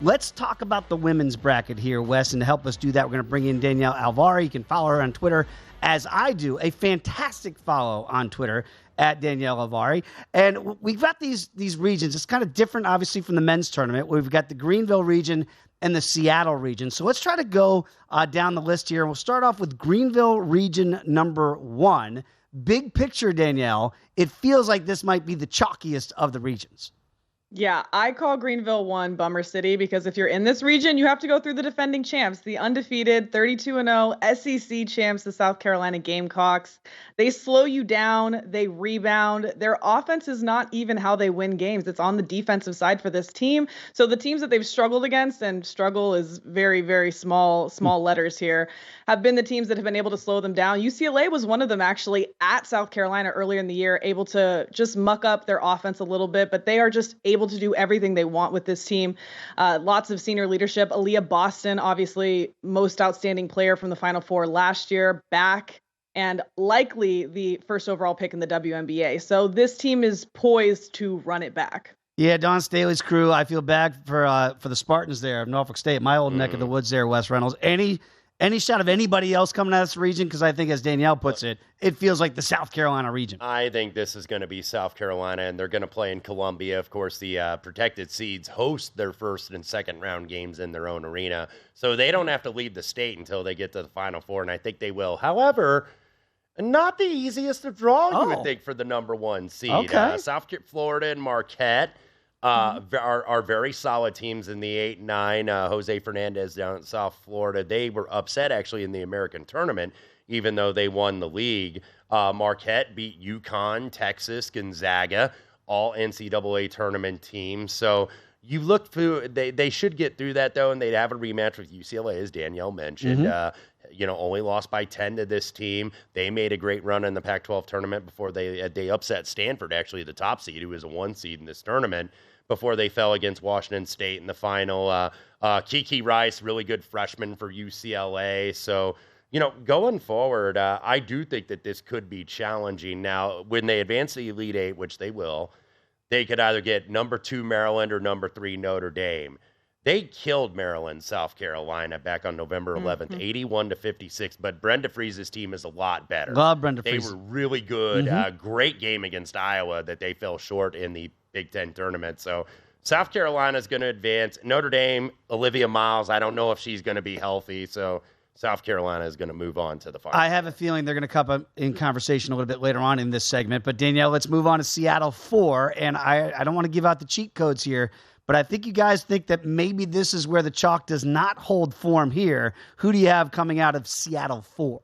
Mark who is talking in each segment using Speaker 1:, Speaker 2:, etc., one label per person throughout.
Speaker 1: Let's talk about the women's bracket here, Wes, and to help us do that, we're going to bring in Danielle Alvari. You can follow her on Twitter, as I do, a fantastic follow on Twitter at Danielle Alvari. And we've got these regions. It's kind of different, obviously, from the men's tournament. We've got the Greenville region and the Seattle region. So let's try to go down the list here. We'll start off with Greenville region number 1. Big picture, Danielle, it feels like this might be the chalkiest of the regions.
Speaker 2: Yeah, I call Greenville 1 Bummer City because if you're in this region, you have to go through the defending champs, the undefeated 32-0 SEC champs, the South Carolina Gamecocks. They slow you down. They rebound. Their offense is not even how they win games. It's on the defensive side for this team. So the teams that they've struggled against, and struggle is very, very small letters here, have been the teams that have been able to slow them down. UCLA was one of them actually at South Carolina earlier in the year, able to just muck up their offense a little bit, but they are just able to do everything they want with this team. Lots of senior leadership. Aaliyah Boston, obviously most outstanding player from the Final Four last year, back and likely the first overall pick in the WNBA. So this team is poised to run it back.
Speaker 1: Yeah, Don Staley's crew. I feel bad for the Spartans there of Norfolk State, my old neck of the woods there, Wes Reynolds. Any shot of anybody else coming out of this region? Because I think, as Danielle puts it, it feels like the South Carolina region.
Speaker 3: I think this is going to be South Carolina, and they're going to play in Columbia. Of course, the protected seeds host their first and second round games in their own arena. So they don't have to leave the state until they get to the Final Four, and I think they will. However, not the easiest to draw, you would think, for the number 1 seed.
Speaker 1: Okay.
Speaker 3: South Florida and Marquette are very solid teams in the 8-9. Jose Fernandez down in South Florida. They were upset, actually, in the American tournament, even though they won the league. Marquette beat UConn, Texas, Gonzaga, all NCAA tournament teams. So you look through, they should get through that, though, and they'd have a rematch with UCLA, as Danielle mentioned. Only lost by 10 to this team. They made a great run in the Pac-12 tournament before they upset Stanford, actually the top seed, who was a 1 seed in this tournament, before they fell against Washington State in the final. Kiki Rice, really good freshman for UCLA. So, going forward, I do think that this could be challenging. Now, when they advance to the Elite Eight, which they will, they could either get number 2 Maryland or number 3 Notre Dame. They killed Maryland, South Carolina back on November 11th, 81-56. But Brenda Friese's team is a lot better.
Speaker 1: Love Brenda
Speaker 3: They
Speaker 1: Friese.
Speaker 3: were really good. Great game against Iowa that they fell short in the Big Ten tournament. So South Carolina's going to advance. Notre Dame, Olivia Miles, I don't know if she's going to be healthy. So South Carolina is going to move on to the final.
Speaker 1: I have a feeling they're going to come up in conversation a little bit later on in this segment. But Danielle, let's move on to Seattle 4. And I don't want to give out the cheat codes here, but I think you guys think that maybe this is where the chalk does not hold form here. Who do you have coming out of Seattle 4?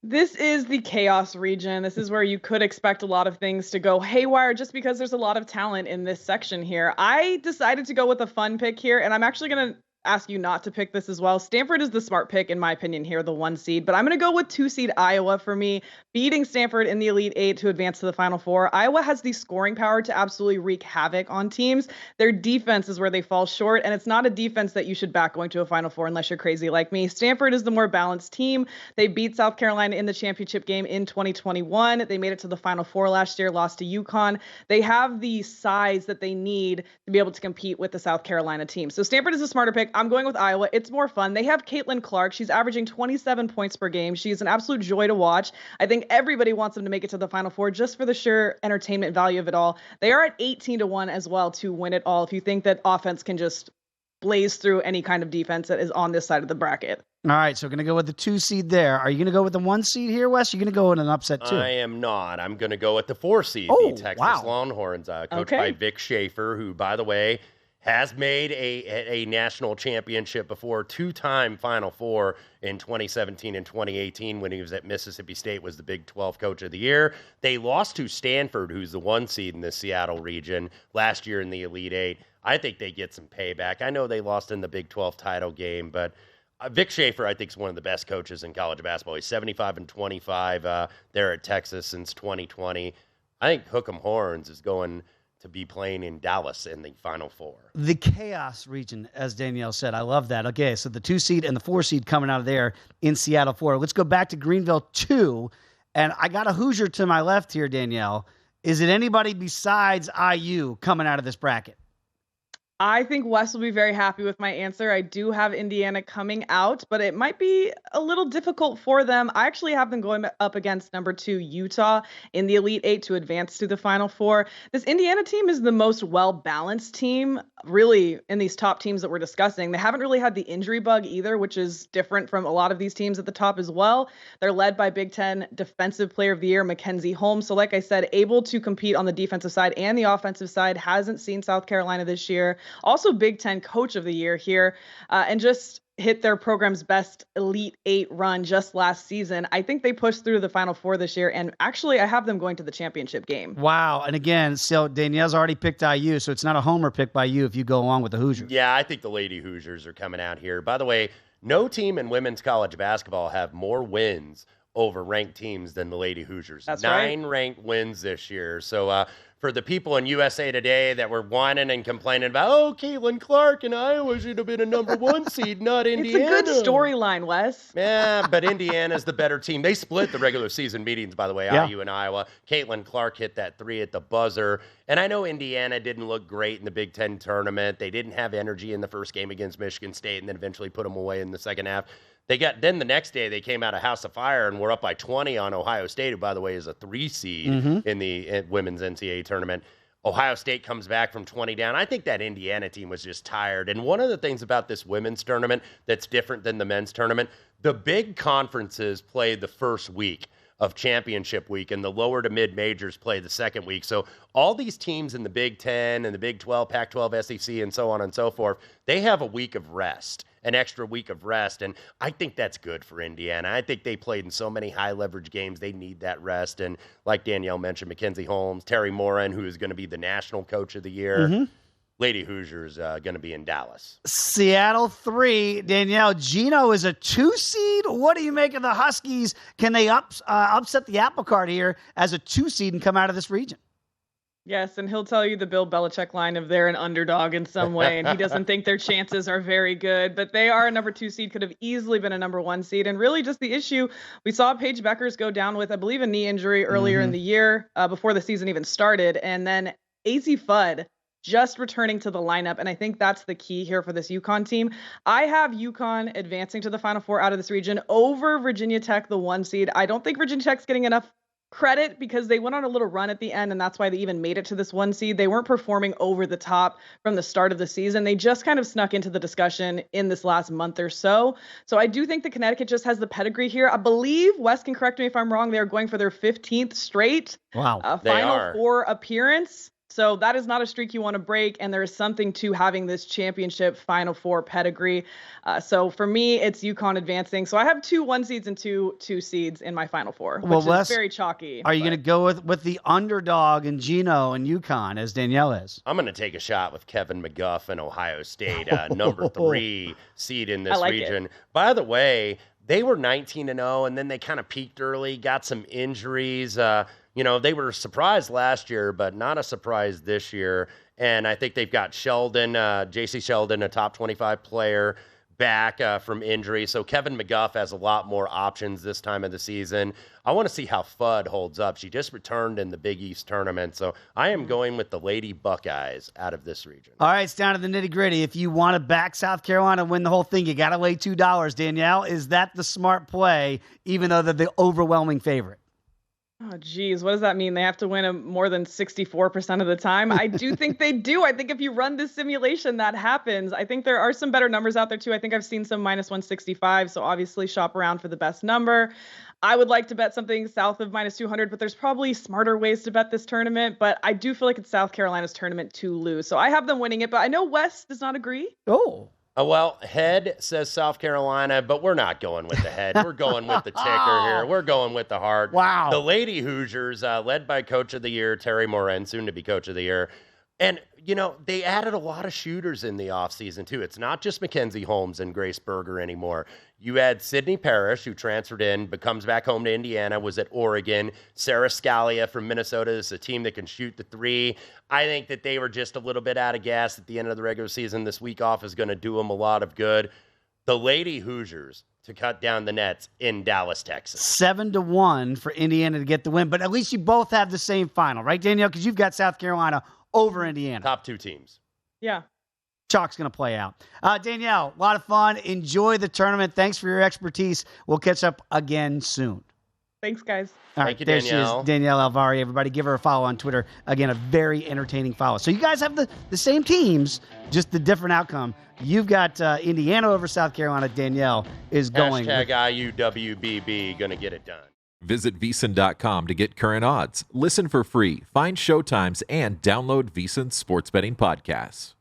Speaker 2: This is the chaos region. This is where you could expect a lot of things to go haywire just because there's a lot of talent in this section here. I decided to go with a fun pick here, and I'm actually going to ask you not to pick this as well. Stanford is the smart pick, in my opinion, here, the 1 seed. But I'm going to go with 2 seed Iowa for me, beating Stanford in the Elite Eight to advance to the Final Four. Iowa has the scoring power to absolutely wreak havoc on teams. Their defense is where they fall short, and it's not a defense that you should back going to a Final Four unless you're crazy like me. Stanford is the more balanced team. They beat South Carolina in the championship game in 2021. They made it to the Final Four last year, lost to UConn. They have the size that they need to be able to compete with the South Carolina team. So Stanford is a smarter pick. I'm going with Iowa. It's more fun. They have Caitlin Clark. She's averaging 27 points per game. She's an absolute joy to watch. I think everybody wants them to make it to the Final Four just for the sheer entertainment value of it all. They are at 18-1 as well to win it all if you think that offense can just blaze through any kind of defense that is on this side of the bracket.
Speaker 1: All right, so we're going to go with the 2 seed there. Are you going to go with the 1 seed here, Wes? You're going to go in an upset too?
Speaker 3: I am not. I'm going to go with the 4 seed, the Texas Longhorns, coached by Vic Schaefer, who, by the way, has made a national championship before, 2-time Final Four in 2017 and 2018 when he was at Mississippi State, was the Big 12 Coach of the Year. They lost to Stanford, who's the 1 seed in the Seattle region, last year in the Elite Eight. I think they get some payback. I know they lost in the Big 12 title game, but Vic Schaefer, I think, is one of the best coaches in college basketball. He's 75-25 there at Texas since 2020. I think Hook'em Horns is going to be playing in Dallas in the Final Four.
Speaker 1: The chaos region, as Danielle said. I love that. Okay, so the 2 seed and the 4 seed coming out of there in Seattle 4. Let's go back to Greenville 2. And I got a Hoosier to my left here, Danielle. Is it anybody besides IU coming out of this bracket?
Speaker 2: I think Wes will be very happy with my answer. I do have Indiana coming out, but it might be a little difficult for them. I actually have them going up against number 2 Utah in the Elite Eight to advance to the Final Four. This Indiana team is the most well-balanced team, really, in these top teams that we're discussing. They haven't really had the injury bug either, which is different from a lot of these teams at the top as well. They're led by Big Ten Defensive Player of the Year, Mackenzie Holmes. So like I said, able to compete on the defensive side and the offensive side. Hasn't seen South Carolina this year. Also Big Ten Coach of the Year here, and just hit their program's best Elite Eight run just last season. I think they pushed through the Final Four this year, and actually I have them going to the championship game.
Speaker 1: Wow. And again, so Danielle's already picked IU, so it's not a homer pick by you if you go along with the Hoosiers.
Speaker 3: Yeah, I think the Lady Hoosiers are coming out here. By the way, no team in women's college basketball have more wins over ranked teams than the Lady Hoosiers.
Speaker 2: That's
Speaker 3: 9
Speaker 2: right.
Speaker 3: ranked wins this year. So for the people in USA Today that were whining and complaining about, oh, Caitlin Clark in Iowa should have been a number 1 seed, not Indiana.
Speaker 2: It's a good storyline, Wes.
Speaker 3: Yeah, but Indiana's the better team. They split the regular season meetings, by the way,
Speaker 1: Yeah.
Speaker 3: IU and Iowa. Caitlin Clark hit that 3 at the buzzer. And I know Indiana didn't look great in the Big Ten tournament. They didn't have energy in the first game against Michigan State and then eventually put them away in the second half. Then the next day they came out of House of Fire and were up by 20 on Ohio State, who, by the way, is a 3 seed in the women's NCAA tournament. Ohio State comes back from 20 down. I think that Indiana team was just tired. And one of the things about this women's tournament that's different than the men's tournament, the big conferences play the first week of championship week, and the lower to mid majors play the second week. So all these teams in the Big 10 and the Big 12, Pac-12, SEC, and so on and so forth, they have a week of rest, an extra week of rest, and I think that's good for Indiana. I think they played in so many high-leverage games. They need that rest, and like Danielle mentioned, Mackenzie Holmes, Terry Moran, who is going to be the National Coach of the Year. Lady Hoosiers going to be in Dallas.
Speaker 1: Seattle 3. Danielle, Gino is a 2 seed. What do you make of the Huskies? Can they upset the apple cart here as a 2 seed and come out of this region?
Speaker 2: Yes, and he'll tell you the Bill Belichick line of they're an underdog in some way, and he doesn't think their chances are very good. But they are a number 2 seed, could have easily been a number 1 seed. And really just the issue, we saw Paige Beckers go down with, I believe, a knee injury earlier in the year before the season even started. And then AZ Fudd just returning to the lineup. And I think that's the key here for this UConn team. I have UConn advancing to the Final Four out of this region over Virginia Tech, the 1 seed. I don't think Virginia Tech's getting enough credit because they went on a little run at the end, and that's why they even made it to this 1 seed. They weren't performing over the top from the start of the season. They just kind of snuck into the discussion in this last month or so. So I do think the Connecticut just has the pedigree here. I believe, Wes can correct me if I'm wrong, they're going for their 15th straight Final Four appearance. So that is not a streak you want to break, and there is something to having this championship Final Four pedigree. So for me, it's UConn advancing. So I have 2 1 seeds and 2 2 seeds in my Final Four, which is very chalky.
Speaker 1: Are you going to go with the underdog in Gino and UConn as Danielle is?
Speaker 3: I'm going to take a shot with Kevin McGuff and Ohio State, number 3 seed in this region. By the way, they were 19-0, and then they kind of peaked early, got some injuries. They were surprised last year, but not a surprise this year. And I think they've got Sheldon, J.C. Sheldon, a top 25 player, back from injury. So Kevin McGuff has a lot more options this time of the season. I want to see how Fudd holds up. She just returned in the Big East tournament. So I am going with the Lady Buckeyes out of this region.
Speaker 1: All right, it's down to the nitty-gritty. If you want to back South Carolina and win the whole thing, you got to lay $2. Danielle, is that the smart play, even though they're the overwhelming favorite?
Speaker 2: Oh, geez. What does that mean? They have to win more than 64% of the time? I do think they do. I think if you run this simulation, that happens. I think there are some better numbers out there, too. I think I've seen some minus 165, so obviously shop around for the best number. I would like to bet something south of minus 200, but there's probably smarter ways to bet this tournament. But I do feel like it's South Carolina's tournament to lose. So I have them winning it, but I know Wes does not agree.
Speaker 1: Oh.
Speaker 3: Well, head says South Carolina, but we're not going with the head. We're going with the ticker here. We're going with the heart.
Speaker 1: Wow.
Speaker 3: The Lady Hoosiers, led by Coach of the Year, Terry Moran, soon to be Coach of the Year. And, they added a lot of shooters in the offseason, too. It's not just Mackenzie Holmes and Grace Berger anymore. You had Sydney Parrish, who transferred in, but comes back home to Indiana, was at Oregon. Sarah Scalia from Minnesota is a team that can shoot the 3. I think that they were just a little bit out of gas at the end of the regular season. This week off is going to do them a lot of good. The Lady Hoosiers to cut down the nets in Dallas, Texas.
Speaker 1: 7-1 for Indiana to get the win, but at least you both have the same final, right, Danielle? Because you've got South Carolina over Indiana.
Speaker 3: Top 2 teams.
Speaker 2: Yeah.
Speaker 1: chalk's going to play out. Danielle, a lot of fun. Enjoy the tournament. Thanks for your expertise. We'll catch up again soon.
Speaker 2: Thanks, guys.
Speaker 1: All right,
Speaker 3: Thank you,
Speaker 1: there
Speaker 3: Danielle.
Speaker 1: she is, Danielle Alvari. Everybody give her a follow on Twitter. Again, a very entertaining follow. So you guys have the same teams, just the different outcome. You've got Indiana over South Carolina. Danielle is going.
Speaker 3: Hashtag IUWBB, going to get it done.
Speaker 4: Visit VSiN.com to get current odds, listen for free, find showtimes, and download VSiN sports betting podcasts.